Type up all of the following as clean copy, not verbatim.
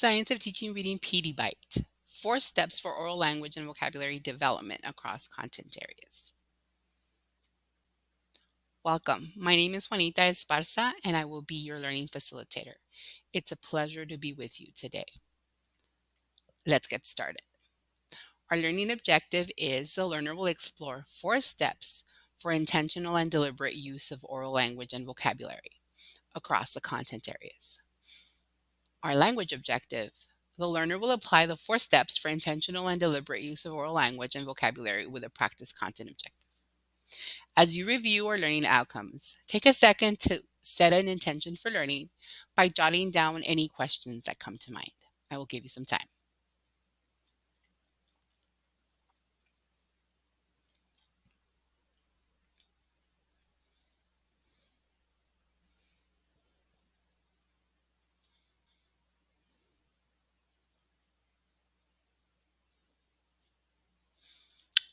Science of Teaching Reading PD Bite. 4 steps for oral language and vocabulary development across content areas. Welcome. My name is Juanita Esparza and I will be your learning facilitator. It's a pleasure to be with you today. Let's get started. Our learning objective is the learner will explore 4 steps for intentional and deliberate use of oral language and vocabulary across the content areas. Our language objective: the learner will apply the 4 steps for intentional and deliberate use of oral language and vocabulary with a practice content objective. As you review our learning outcomes, take a second to set an intention for learning by jotting down any questions that come to mind. I will give you some time.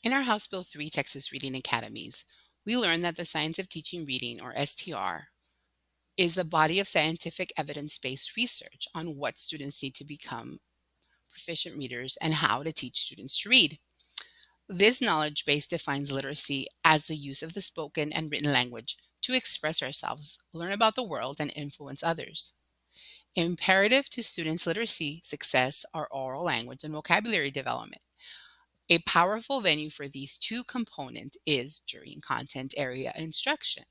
In our House Bill 3 Texas Reading Academies, we learned that the Science of Teaching Reading, or STR, is the body of scientific evidence-based research on what students need to become proficient readers and how to teach students to read. This knowledge base defines literacy as the use of the spoken and written language to express ourselves, learn about the world, and influence others. Imperative to students' literacy success are oral language and vocabulary development. A powerful venue for these two components is during content area instruction.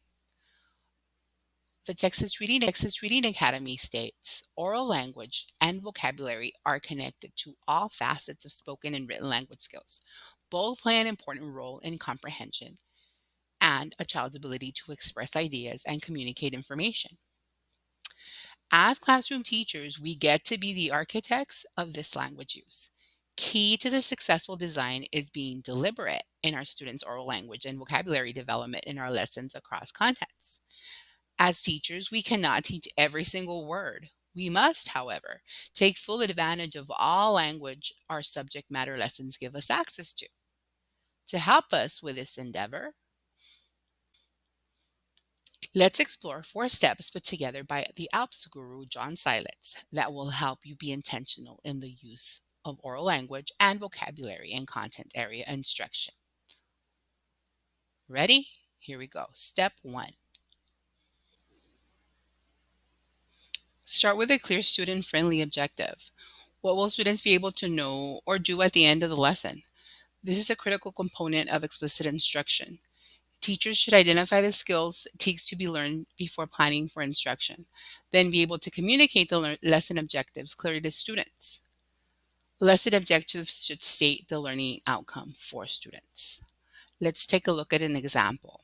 The Texas Reading Academy states oral language and vocabulary are connected to all facets of spoken and written language skills. Both play an important role in comprehension and a child's ability to express ideas and communicate information. As classroom teachers, we get to be the architects of this language use. Key to the successful design is being deliberate in our students' oral language and vocabulary development in our lessons across contexts. As teachers, we cannot teach every single word. We must, however, take full advantage of all language our subject matter lessons give us access to. To help us with this endeavor, let's explore 4 steps put together by the ALPS guru, John Silence, that will help you be intentional in the use of oral language and vocabulary in content area instruction. Ready? Here we go. Step 1. Start with a clear student-friendly objective. What will students be able to know or do at the end of the lesson? This is a critical component of explicit instruction. Teachers should identify the skills it takes to be learned before planning for instruction, then be able to communicate the lesson objectives clearly to students. Lesson objectives should state the learning outcome for students. Let's take a look at an example.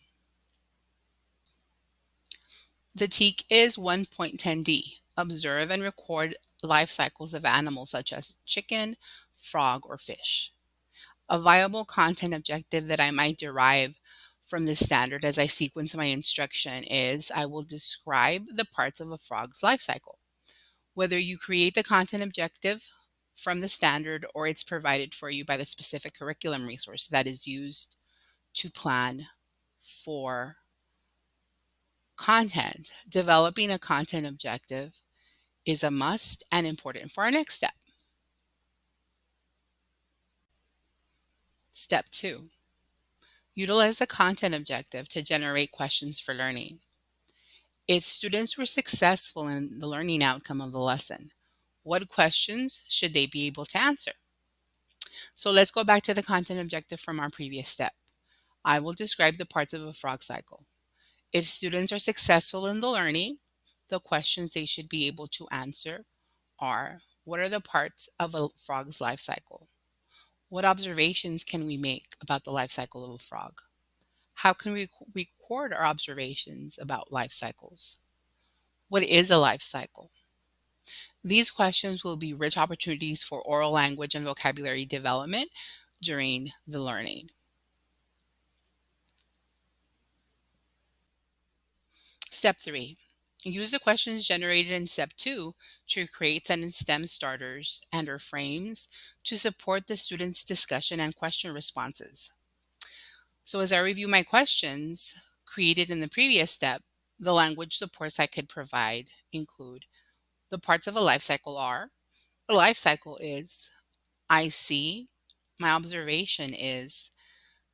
The TEK is 1.10d. Observe and record life cycles of animals such as chicken, frog, or fish. A viable content objective that I might derive from this standard as I sequence my instruction is I will describe the parts of a frog's life cycle. Whether you create the content objective from the standard or it's provided for you by the specific curriculum resource that is used to plan for content, developing a content objective is a must and important for our next step. Step 2. Utilize the content objective to generate questions for learning. If students were successful in the learning outcome of the lesson, what questions should they be able to answer? So let's go back to the content objective from our previous step. I will describe the parts of a frog cycle. If students are successful in the learning, the questions they should be able to answer are: what are the parts of a frog's life cycle? What observations can we make about the life cycle of a frog? How can we record our observations about life cycles? What is a life cycle? These questions will be rich opportunities for oral language and vocabulary development during the learning. Step 3. Use the questions generated in Step 2 to create sentence stem starters and or frames to support the students' discussion and question responses. So as I review my questions created in the previous step, the language supports I could provide include: the parts of a life cycle are, The life cycle is I see, my observation is,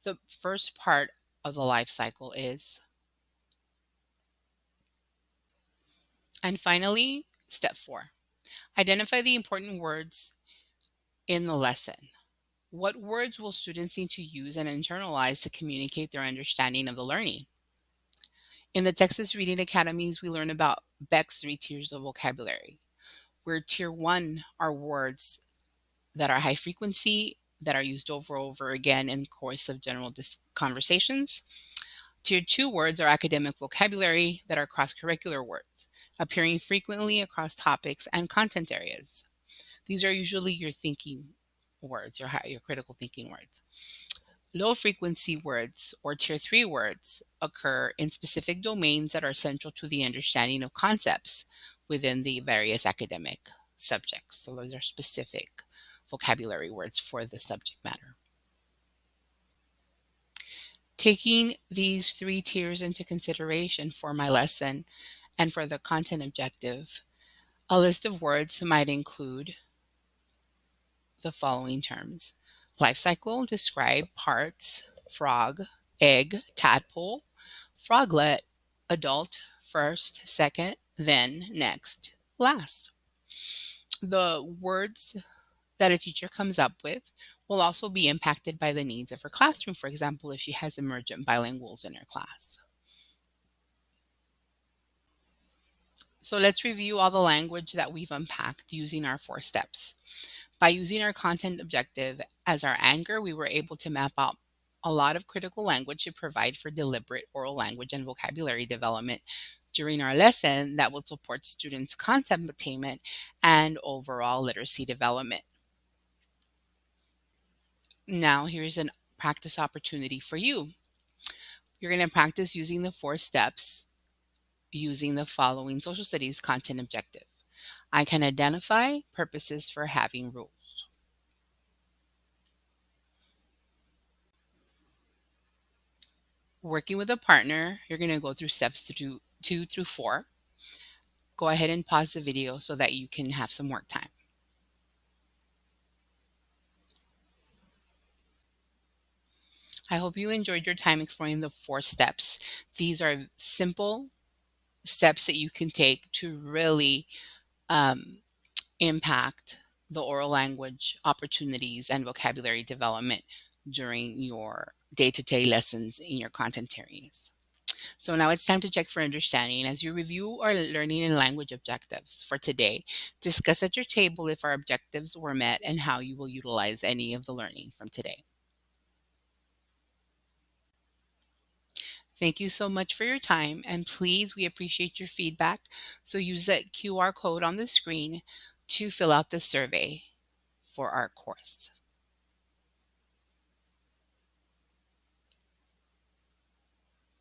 the first part of the life cycle is, and finally, step 4. Identify the important words in the lesson. What words will students need to use and internalize to communicate their understanding of the learning? In the Texas Reading Academies, we learn about Beck's 3 tiers of vocabulary, where tier 1 are words that are high frequency, that are used over again in course of general conversations. Tier 2 words are academic vocabulary that are cross-curricular words, appearing frequently across topics and content areas. These are usually your thinking words, your critical thinking words. Low frequency words or tier 3 words occur in specific domains that are central to the understanding of concepts within the various academic subjects. So those are specific vocabulary words for the subject matter. Taking these 3 tiers into consideration for my lesson and for the content objective, a list of words might include the following terms: life cycle, describe, parts, frog, egg, tadpole, froglet, adult, first, second, then, next, last. The words that a teacher comes up with will also be impacted by the needs of her classroom. For example, if she has emergent bilinguals in her class. So let's review all the language that we've unpacked using our 4 steps. By using our content objective as our anchor, we were able to map out a lot of critical language to provide for deliberate oral language and vocabulary development during our lesson that will support students' concept attainment and overall literacy development. Now, here's a practice opportunity for you. You're going to practice using the 4 steps using the following social studies content objective. I can identify purposes for having rules. Working with a partner, you're going to go through steps 2 through 4. Go ahead and pause the video so that you can have some work time. I hope you enjoyed your time exploring the 4 steps. These are simple steps that you can take to really um, impact the oral language opportunities and vocabulary development during your day-to-day lessons in your content areas. So now it's time to check for understanding. As you review our learning and language objectives for today, discuss at your table if our objectives were met and how you will utilize any of the learning from today. Thank you so much for your time, and please, we appreciate your feedback. So use that QR code on the screen to fill out the survey for our course.